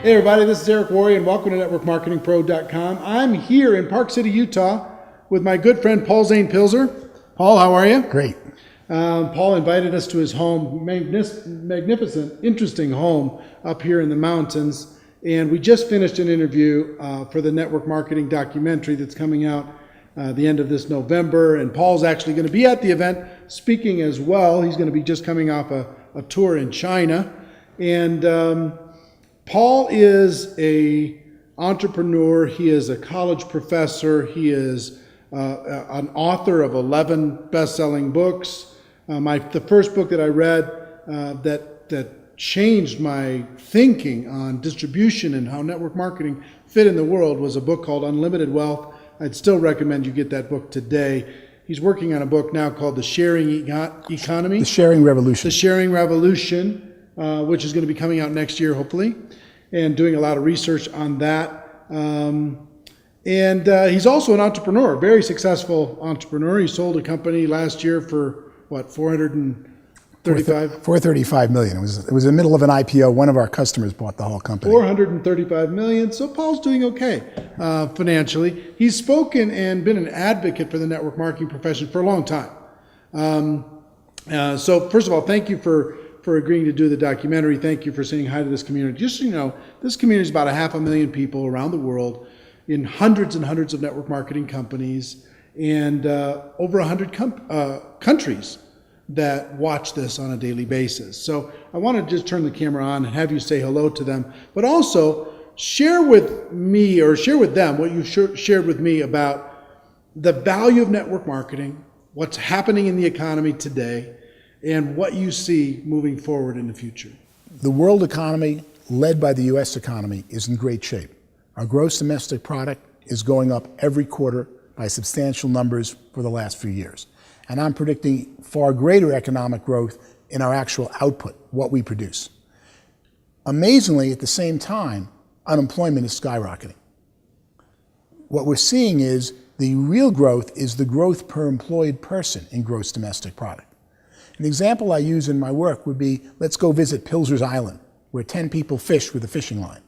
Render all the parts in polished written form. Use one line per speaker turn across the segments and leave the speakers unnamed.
Hey everybody, this is Eric Worre and welcome to NetworkMarketingPro.com. I'm here in Park City, Utah with my good friend Paul Zane Pilzer. Paul, how are you?
Great.
Paul invited us to his home, magnificent, interesting home up here in the mountains. And we just finished an interview for the network marketing documentary that's coming out the end of this November. And Paul's actually going to be at the event speaking as well. He's going to be just coming off a tour in China. And Paul is an entrepreneur. He is a college professor. He is an author of 11 best-selling books. The first book that I read that changed my thinking on distribution and how network marketing fit in the world was a book called Unlimited Wealth. I'd still recommend you get that book today. He's working on a book now called The Sharing Economy.
The Sharing Revolution.
The Sharing Revolution. Which is going to be coming out next year, hopefully, and doing a lot of research on that. And he's also an entrepreneur, a very successful entrepreneur. He sold a company last year for, what,
$435 million. It was in the middle of an IPO. One of our customers bought the whole company.
$435 million. So Paul's doing okay financially. He's spoken and been an advocate for the network marketing profession for a long time. So first of all, thank you for agreeing to do the documentary. Thank you for saying hi to this community. Just so you know, this community is about 500,000 people around the world in hundreds and hundreds of network marketing companies and over 100 countries that watch this on a daily basis. So I want to just turn the camera on and have you say hello to them, but also share with me or share with them what you shared with me about the value of network marketing, what's happening in the economy today, and what you see moving forward in the future.
The world economy, led by the U.S. economy, is in great shape. Our gross domestic product is going up every quarter by substantial numbers for the last few years. And I'm predicting far greater economic growth in our actual output, what we produce. Amazingly, at the same time, unemployment is skyrocketing. What we're seeing is the real growth is the growth per employed person in gross domestic product. An example I use in my work would be, let's go visit Pilzer's Island, where 10 people fish with a fishing line.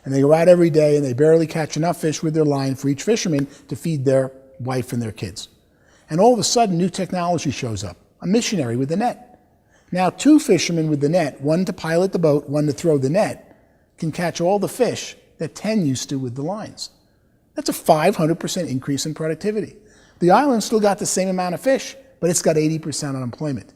And they go out every day and they barely catch enough fish with their line for each fisherman to feed their wife and their kids. And all of a sudden, new technology shows up, a missionary with a net. Now 2 fishermen with the net, one to pilot the boat, one to throw the net, can catch all the fish that 10 used to with the lines. That's a 500% increase in productivity. The island still got the same amount of fish, but it's got 80% unemployment.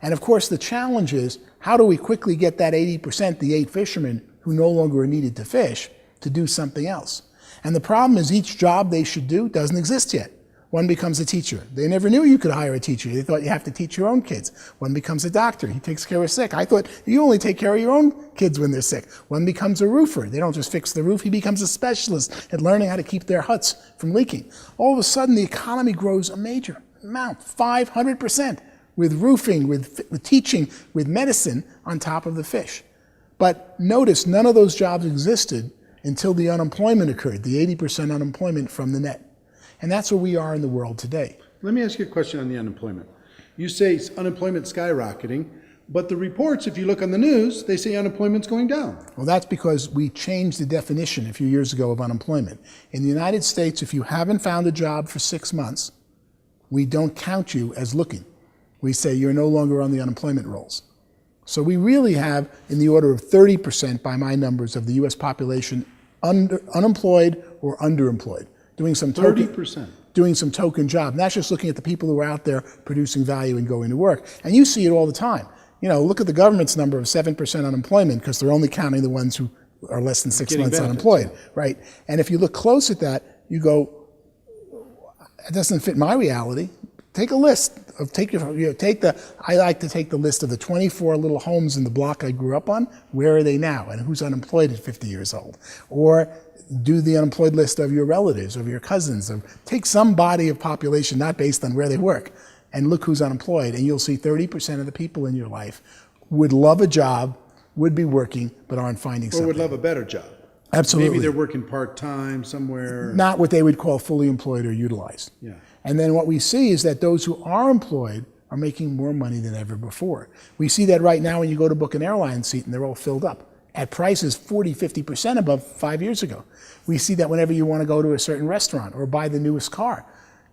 And of course, the challenge is, how do we quickly get that 80%, the 8 fishermen who no longer are needed to fish, to do something else? And the problem is each job they should do doesn't exist yet. One becomes a teacher. They never knew you could hire a teacher. They thought you have to teach your own kids. One becomes a doctor. He takes care of sick. I thought you only take care of your own kids when they're sick. One becomes a roofer. They don't just fix the roof. He becomes a specialist at learning how to keep their huts from leaking. All of a sudden, the economy grows a major amount, 500%. With roofing, with teaching, with medicine on top of the fish. But notice, none of those jobs existed until the unemployment occurred, the 80% unemployment from the net. And that's where we are in the world today.
Let me ask you a question on the unemployment. You say unemployment skyrocketing, but the reports, if you look on the news, they say unemployment's going down.
Well, that's because we changed the definition a few years ago of unemployment. In the United States, if you haven't found a job for 6 months, we don't count you as looking. We say you're no longer on the unemployment rolls. So we really have, in the order of 30% by my numbers, of the U.S. population unemployed or underemployed, doing some token,
30%.
Doing some token job. And that's just looking at the people who are out there producing value and going to work. And you see it all the time. You know, look at the government's number of 7% unemployment, because they're only counting the ones who are less than 6 months unemployed, right? And if you look close at that, you go, it doesn't fit my reality. Take a list of I like to take the list of the 24 little homes in the block I grew up on. Where are they now, and who's unemployed at 50 years old? Or do the unemployed list of your relatives, of your cousins, take some body of population, not based on where they work, and look who's unemployed, and you'll see 30% of the people in your life would love a job, would be working, but aren't finding something.
Or would love a better job.
Absolutely.
Maybe they're working part-time somewhere.
Not what they would call fully employed or utilized.
Yeah.
And then what we see is that those who are employed are making more money than ever before. We see that right now when you go to book an airline seat and they're all filled up. at prices 40, 50% above 5 years ago. We see that whenever you want to go to a certain restaurant or buy the newest car.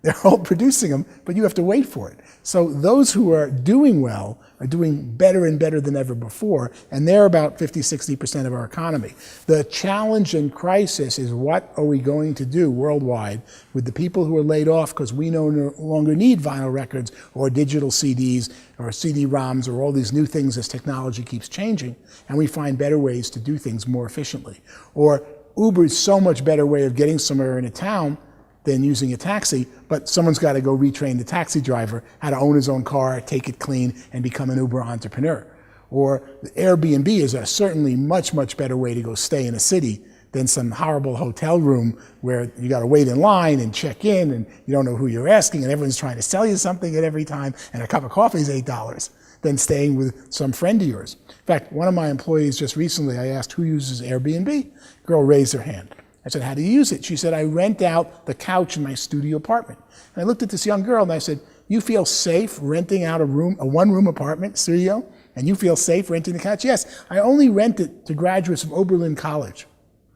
They're all producing them, but you have to wait for it. So those who are doing well are doing better and better than ever before, and they're about 50, 60% of our economy. The challenge and crisis is, what are we going to do worldwide with the people who are laid off because we no longer need vinyl records or digital CDs or CD-ROMs or all these new things as technology keeps changing, and we find better ways to do things more efficiently. Or Uber's so much better way of getting somewhere in a town than using a taxi, but someone's got to go retrain the taxi driver how to own his own car, take it clean, and become an Uber entrepreneur. Or Airbnb is a certainly much, much better way to go stay in a city than some horrible hotel room where you got to wait in line and check in, and you don't know who you're asking, and everyone's trying to sell you something at every time, and a cup of coffee is $8, than staying with some friend of yours. In fact, one of my employees just recently, I asked who uses Airbnb. Girl raised her hand. I said, how do you use it? She said, I rent out the couch in my studio apartment. And I looked at this young girl and I said, you feel safe renting out a one-room apartment, studio, and you feel safe renting the couch? Yes, I only rent it to graduates of Oberlin College.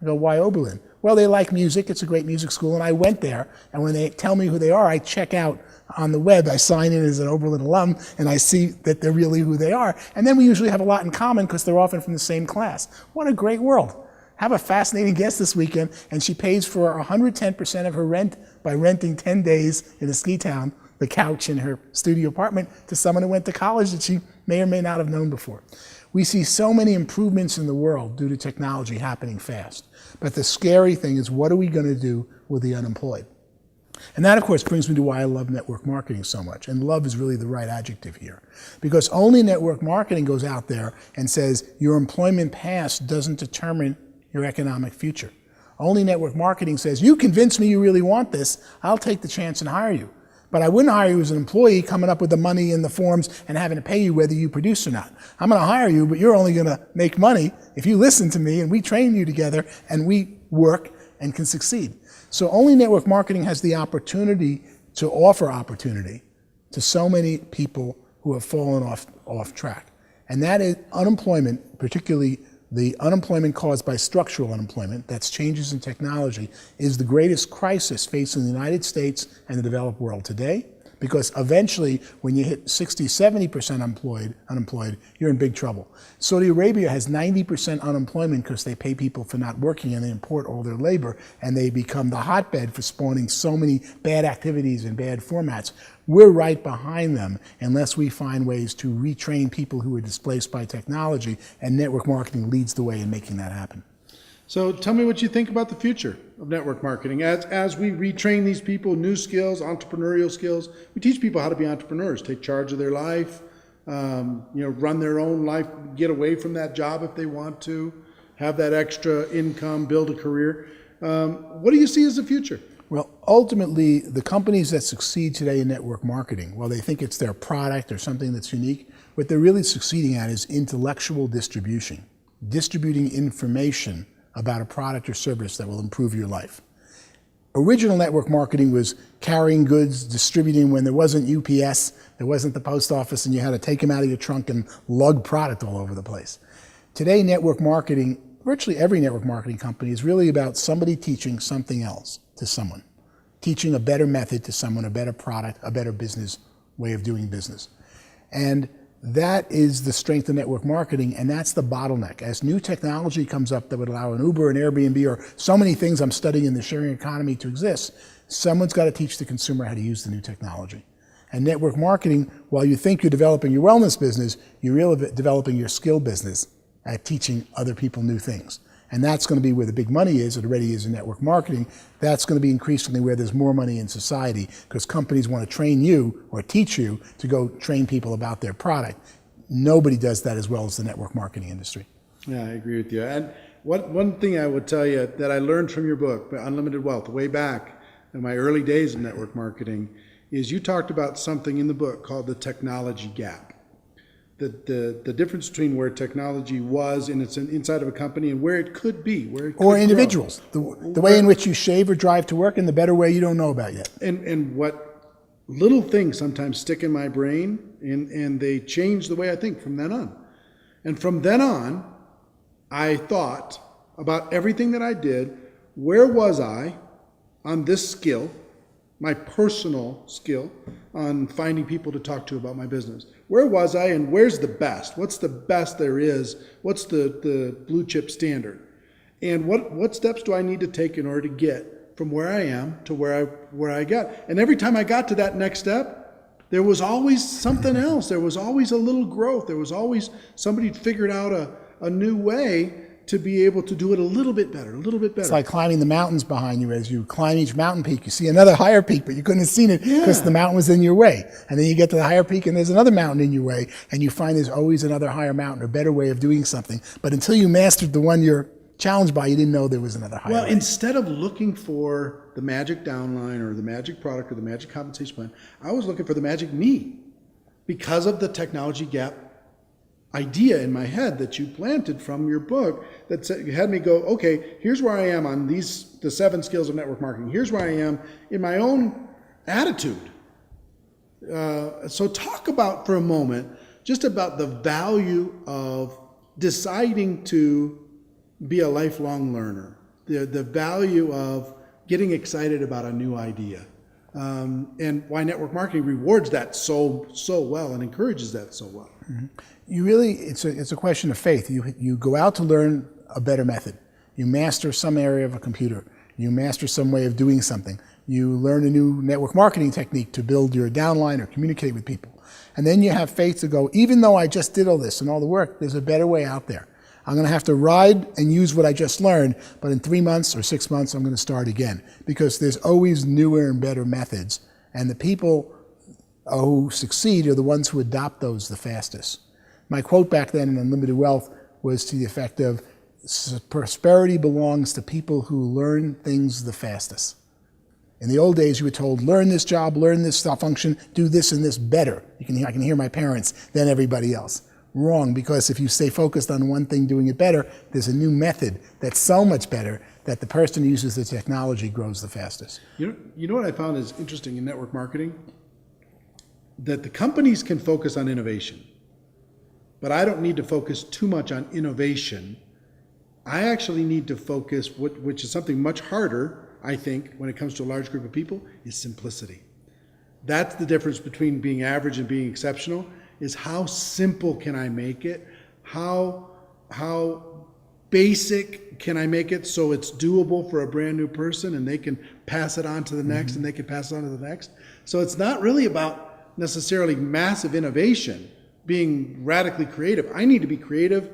I go, why Oberlin? Well, they like music. It's a great music school. And I went there, and when they tell me who they are, I check out on the web. I sign in as an Oberlin alum, and I see that they're really who they are. And then we usually have a lot in common because they're often from the same class. What a great world. Have a fascinating guest this weekend, and she pays for 110% of her rent by renting 10 days in a ski town, the couch in her studio apartment, to someone who went to college that she may or may not have known before. We see so many improvements in the world due to technology happening fast. But the scary thing is, what are we going to do with the unemployed? And that, of course, brings me to why I love network marketing so much. And love is really the right adjective here. Because only network marketing goes out there and says your employment past doesn't determine your economic future. Only network marketing says, you convince me you really want this, I'll take the chance and hire you. But I wouldn't hire you as an employee coming up with the money and the forms and having to pay you whether you produce or not. I'm going to hire you, but you're only going to make money if you listen to me and we train you together and we work and can succeed. So only network marketing has the opportunity to offer opportunity to so many people who have fallen off track. And that is unemployment, particularly the unemployment caused by structural unemployment, that's changes in technology, is the greatest crisis facing the United States and the developed world today. Because eventually, when you hit 60, 70% unemployed, you're in big trouble. Saudi Arabia has 90% unemployment because they pay people for not working and they import all their labor, and they become the hotbed for spawning so many bad activities and bad formats. We're right behind them unless we find ways to retrain people who are displaced by technology, and network marketing leads the way in making that happen.
So tell me what you think about the future of network marketing. As we retrain these people, new skills, entrepreneurial skills, we teach people how to be entrepreneurs, take charge of their life, run their own life, get away from that job if they want to, have that extra income, build a career. What do you see as the future?
Well, ultimately, the companies that succeed today in network marketing, while they think it's their product or something that's unique, what they're really succeeding at is intellectual distribution, distributing information about a product or service that will improve your life. Original network marketing was carrying goods, distributing when there wasn't UPS, there wasn't the post office, and you had to take them out of your trunk and lug product all over the place. Today, network marketing, virtually every network marketing company, is really about somebody teaching something else to someone, teaching a better method to someone, a better product, a better business way of doing business. And that is the strength of network marketing, and that's the bottleneck. As new technology comes up that would allow an Uber, an Airbnb, or so many things I'm studying in the sharing economy to exist, someone's got to teach the consumer how to use the new technology. And network marketing, while you think you're developing your wellness business, you're really developing your skill business at teaching other people new things. And that's going to be where the big money is. It already is in network marketing. That's going to be increasingly where there's more money in society, because companies want to train you or teach you to go train people about their product. Nobody does that as well as the network marketing industry.
Yeah, I agree with you. And one thing I would tell you that I learned from your book, Unlimited Wealth, way back in my early days of network marketing, is you talked about something in the book called the technology gap. The difference between where technology was and it's inside of a company and where it could be, where it could
or individuals, grow. The way in which you shave or drive to work, and the better way you don't know about yet.
And what little things sometimes stick in my brain, and they change the way I think from then on. And from then on, I thought about everything that I did. Where was I on this skill, my personal skill, on finding people to talk to about my business? Where was I, and where's the best? What's the best there is? What's the blue chip standard? And what steps do I need to take in order to get from where I am to where I got? And every time I got to that next step, there was always something else. There was always a little growth. There was always somebody figured out a new way to be able to do it a little bit better, a little bit better.
It's like climbing the mountains behind you. As you climb each mountain peak, you see another higher peak, but you couldn't have seen it because the mountain was in your way. And then you get to the higher peak and there's another mountain in your way, and you find there's always another higher mountain or better way of doing something. But until you mastered the one you're challenged by, you didn't know there was another higher way.
Instead of looking for the magic downline or the magic product or the magic compensation plan, I was looking for the magic me, because of the technology gap idea in my head that you planted from your book that had me go, okay, here's where I am on the 7 skills of network marketing. Here's where I am in my own attitude. So talk about for a moment just about the value of deciding to be a lifelong learner, the value of getting excited about a new idea, and why network marketing rewards that so well and encourages that so well.
Mm-hmm. You really, it's a question of faith. You go out to learn a better method. You master some area of a computer. You master some way of doing something. You learn a new network marketing technique to build your downline or communicate with people. And then you have faith to go, even though I just did all this and all the work, there's a better way out there. I'm going to have to ride and use what I just learned, but in 3 months or 6 months, I'm going to start again, because there's always newer and better methods. And the people who succeed are the ones who adopt those the fastest. My quote back then in Unlimited Wealth was to the effect of, prosperity belongs to people who learn things the fastest. In the old days, you were told, learn this job, learn this function, do this and this better. I can hear my parents than everybody else. Wrong, because if you stay focused on one thing doing it better, there's a new method that's so much better that the person who uses the technology grows the fastest.
You know what I found is interesting in network marketing? That the companies can focus on innovation. But I don't need to focus too much on innovation. I actually need to focus, which is something much harder, I think, when it comes to a large group of people, is simplicity. That's the difference between being average and being exceptional, is how simple can I make it? How basic can I make it so it's doable for a brand new person and they can pass it on to the next and they can pass it on to the next? So it's not really about necessarily massive innovation, being radically creative. I need to be creative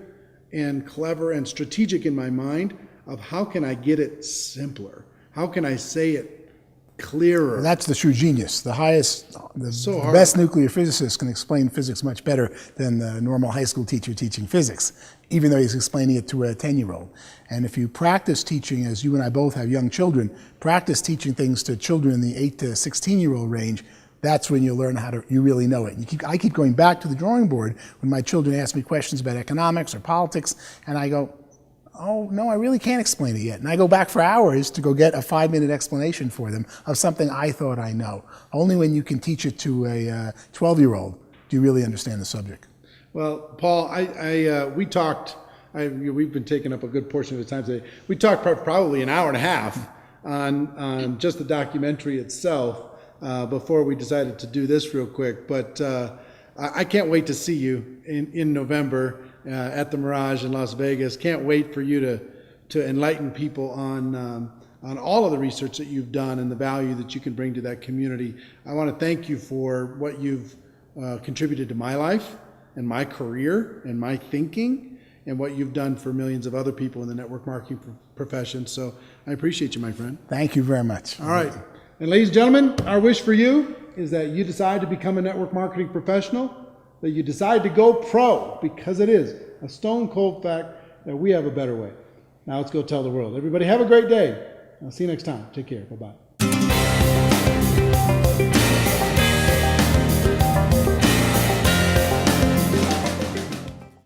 and clever and strategic in my mind of how can I get it simpler? How can I say it clearer?
And that's the true genius. The best nuclear physicist can explain physics much better than the normal high school teacher teaching physics, even though he's explaining it to a 10-year-old. And if you practice teaching, as you and I both have young children, practice teaching things to children in the 8 to 16-year-old range, that's when you learn you really know it. I keep going back to the drawing board when my children ask me questions about economics or politics, and I go, oh, no, I really can't explain it yet. And I go back for hours to go get a 5-minute explanation for them of something I thought I know. Only when you can teach it to a 12-year-old do you really understand the subject.
Well, Paul, we talked, we've been taking up a good portion of the time today. We talked probably an hour and a half on just the documentary itself before we decided to do this real quick. But I can't wait to see you in November at the Mirage in Las Vegas. Can't wait for you to enlighten people on all of the research that you've done and the value that you can bring to that community. I want to thank you for what you've contributed to my life and my career and my thinking, and what you've done for millions of other people in the network marketing profession. So I appreciate you, my friend.
Thank you very much.
All right. And ladies and gentlemen, our wish for you is that you decide to become a network marketing professional, that you decide to go pro, because it is a stone cold fact that we have a better way. Now let's go tell the world. Everybody have a great day. I'll see you next time. Take care. Bye-bye.